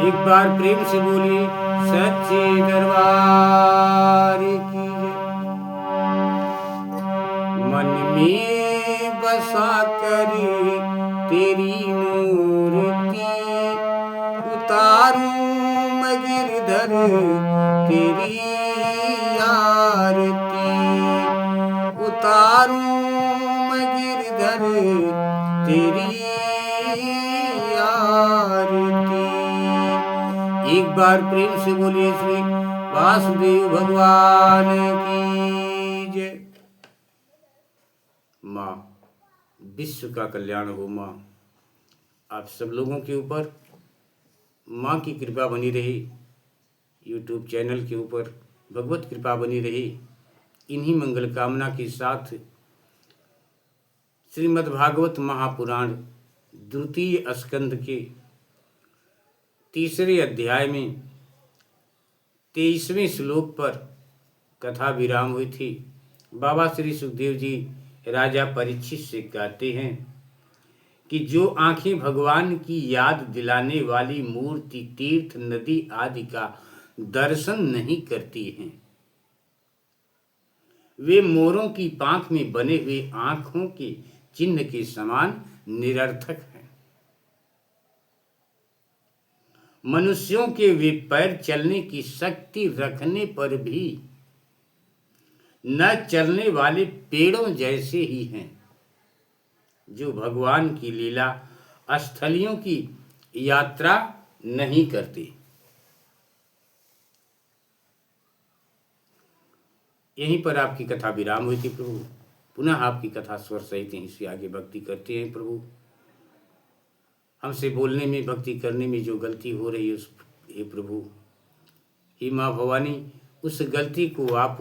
एक बार प्रेम से बोलिए सच्चे दरबार की जय। मन में बसा कर तेरी मूर्ति उतारूं मैं गिरधर तेरी आरती, उतारूं मैं गिरधर तेरी आरती। एक बार प्रेम से बोलिए श्री वासुदेव भगवान की जय। माँ विश्व का कल्याण हो। माँ आप सब लोगों के ऊपर माँ की कृपा बनी रही, यूट्यूब चैनल के ऊपर भगवत कृपा बनी रही। इन्हीं मंगल कामना के साथ श्रीमद् भागवत महापुराण द्वितीय स्कंद के तीसरे अध्याय में 23वें श्लोक पर कथा विराम हुई थी। बाबा श्री सुखदेव जी राजा परीक्षित से कहते हैं कि जो आंखें भगवान की याद दिलाने वाली मूर्ति, तीर्थ, नदी आदि का दर्शन नहीं करती हैं, वे मोरों की पांख में बने हुए आंखों के चिन्ह के समान निरर्थक हैं। मनुष्यों के वे पैर चलने की शक्ति रखने पर भी न चलने वाले पेड़ों जैसे ही हैं, जो भगवान की लीला स्थलियों की यात्रा नहीं करते। यहीं पर आपकी कथा विराम हुई थी प्रभु। पुनः आपकी कथा स्वर सहित यहीं से आगे भक्ति करते हैं प्रभु। हमसे बोलने में, भक्ति करने में जो गलती हो रही है उस हे प्रभु, हे माँ भवानी, उस गलती को आप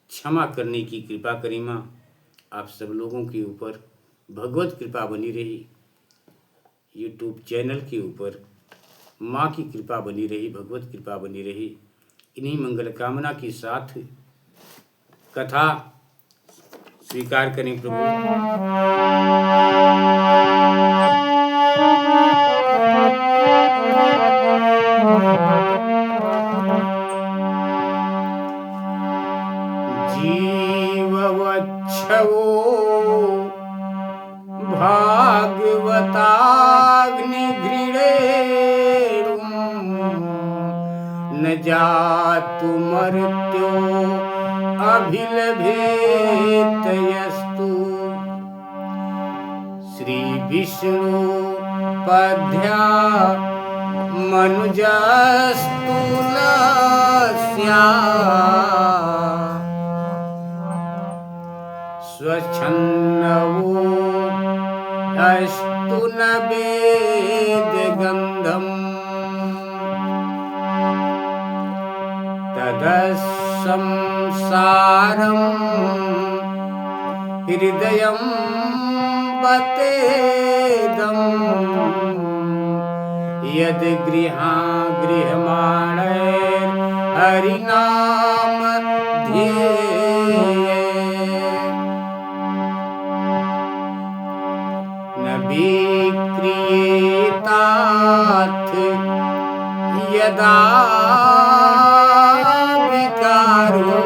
क्षमा करने की कृपा करें। माँ आप सब लोगों के ऊपर भगवत कृपा बनी रही, यूट्यूब चैनल के ऊपर माँ की कृपा बनी रही, भगवत कृपा बनी रही। इन्हीं मंगल कामना के साथ कथा स्वीकार करें प्रभु। जीववच्छवो भागवताग्निघृणेरुं न जातु मर्त्यो अभिलभेतयस्तु। श्री विष्णु पद्या मनुजस्तु न स्यात्, स्वच्छन्दवो अस्तु न वेदगन्धम्, तदसंसारं हृदयं बतेदम्, यद् गृहमाणैर्हरिनाम ध्येये। न विक्रियेताथ यदा विकारो,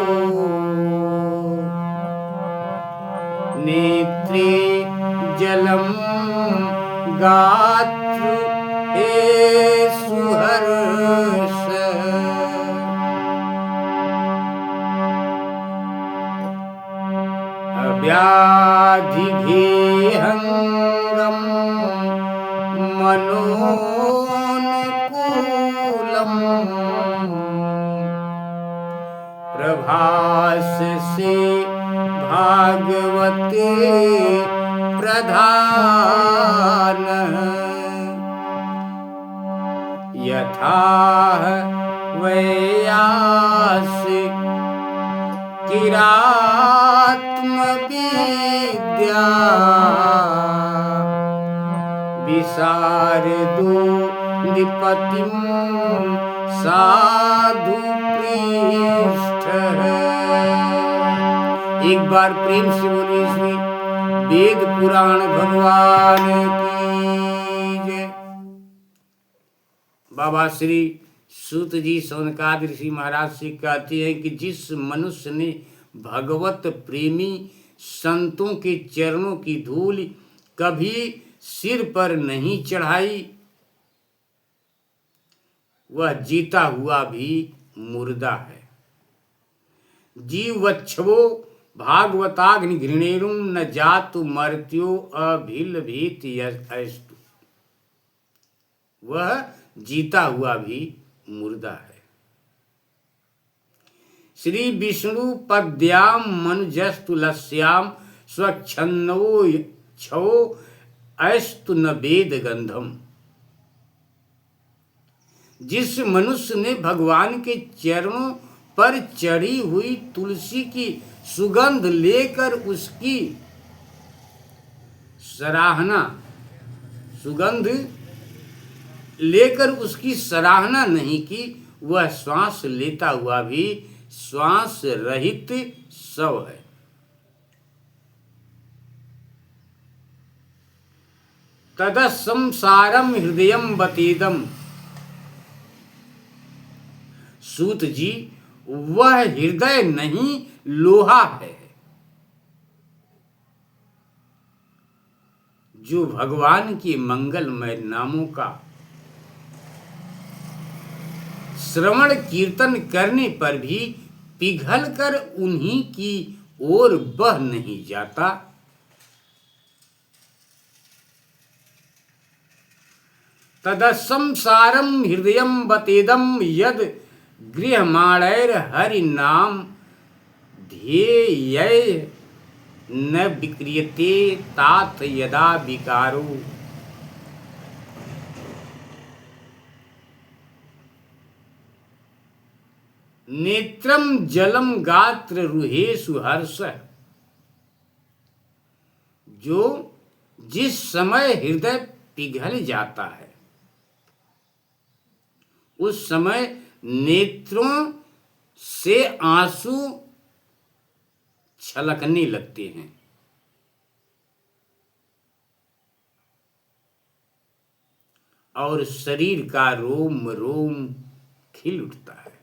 नेत्रे जलं गात्रे सुहर्ष। अव्याधिगेहं मनोनुकूलम्, प्रभाससे भागवते प्रधान, यथा वैयास किरात्मविद्या, विशारदो निपतिं साधु पृष्ठः। एक बार प्रेम से बोलिए श्री वेद पुराण भगवान की जय। बाबा श्री सूत जी सौनकाद ऋषि महाराज से कहते हैं कि जिस मनुष्य ने भगवत प्रेमी संतों के चरणों की धूल कभी सिर पर नहीं चढ़ाई, वह जीता हुआ भी मुर्दा है। जीवच्छवो भागवताग्नि घृणेरुम न जातु मर्त्यो अभिल भीति अस्तु, वह जीता हुआ भी मुर्दा है। श्री विष्णु पद्याम मनुजस्तु लस्याम स्वच्छन्नो छो अस्तु न वेद गंधम, जिस मनुष्य ने भगवान के चरणों पर चढ़ी हुई तुलसी की सुगंध लेकर उसकी सराहना नहीं की, वह श्वास लेता हुआ भी श्वास रहित शव है। तदसंसारम हृदयम बतेदम, सूत जी वह हृदय नहीं लोहा है जो भगवान के मंगलमय नामों का श्रवण कीर्तन करने पर भी पिघलकर उन्हीं की ओर बह नहीं जाता। तदसंसारम हृदयम बतेदम यद गृहमाणैर हरि नाम ध्येय न विक्रियते तात यदा विकारो, नेत्रम जलम गात्र रुहेषु हर्ष, जो जिस समय हृदय पिघल जाता है उस समय नेत्रों से आंसू छलकने लगते हैं। और शरीर का रोम रोम खिल उठता है।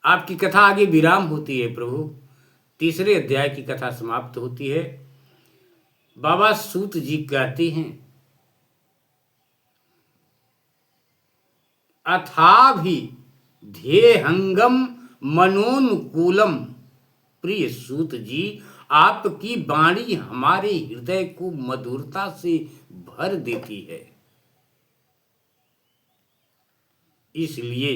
आपकी कथा आगे विराम होती है प्रभु, तीसरे अध्याय की कथा समाप्त होती है। बाबा सूत जी कहते हैं अथाभि ध्येहंगम मनोनुकूलम, प्रिय सूत जी आपकी वाणी हमारे हृदय को मधुरता से भर देती है। इसलिए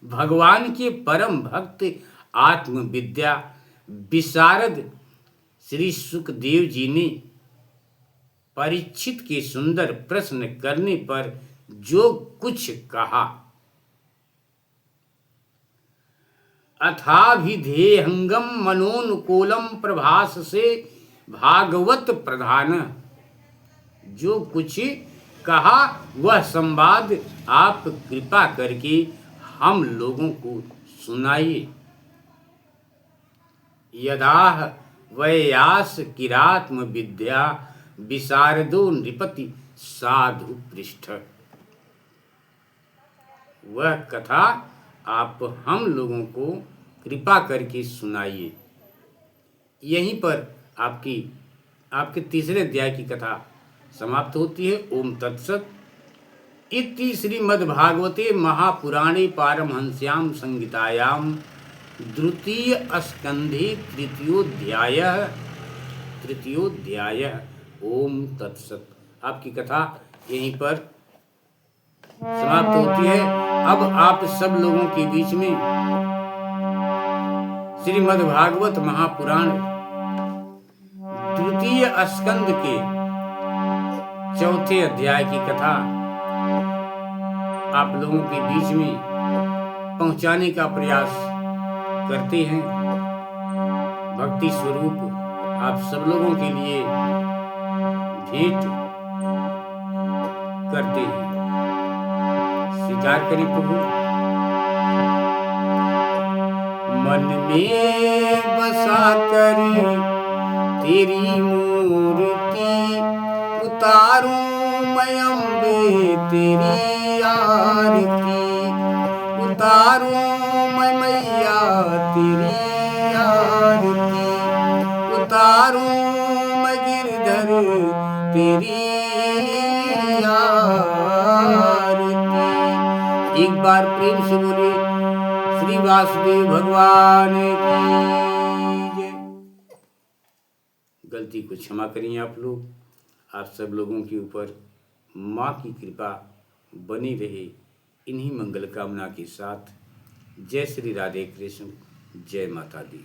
भगवान के परम भक्त आत्मविद्या विशारद श्री सुखदेव जी ने परीक्षित के सुंदर प्रश्न करने पर जो कुछ कहा, अथाभिधेयंगम मनोनुकूलम प्रभास से भागवत प्रधान, जो कुछ कहा वह संवाद आप कृपा करके हम लोगों को सुनाइए। यदाह वयास किरात्म विद्या विशारदो नृपति साधु पृष्ठ, वह कथा आप हम लोगों को कृपा करके सुनाइए। यहीं पर आपके तीसरे अध्याय की कथा समाप्त होती है। ओम तत्सत। इति श्रीमद्भागवते महापुराणे पारमहंस्याम संहितायाम द्वितीय स्कंधे तृतीयोध्याय। ओम तत्सत। आपकी कथा यहीं पर समाप्त होती है। अब आप सब लोगों के बीच में श्रीमद्भागवत महापुराण द्वितीय स्कंद के चौथे अध्याय की कथा आप लोगों के बीच में पहुंचाने का प्रयास करते हैं। भक्ति स्वरूप आप सब लोगों के लिए भेंट करते हैं। स्वीकार करें प्रभु। मन में बसा कर तेरी मूर्ति उतारूं मैं अम्बे तेरी आरती, उतारूं मैं मैया तेरी आरती, उतारूं मैं गिरधर तेरी आरती। एक बार प्रेम से बोले श्री वासुदेव भगवान की जय। गलती को क्षमा करिए आप लोग। आप सब लोगों के ऊपर माँ की कृपा बनी रहे, इन्हीं मंगल कामना के साथ। जय श्री राधे कृष्ण, जय माता दी।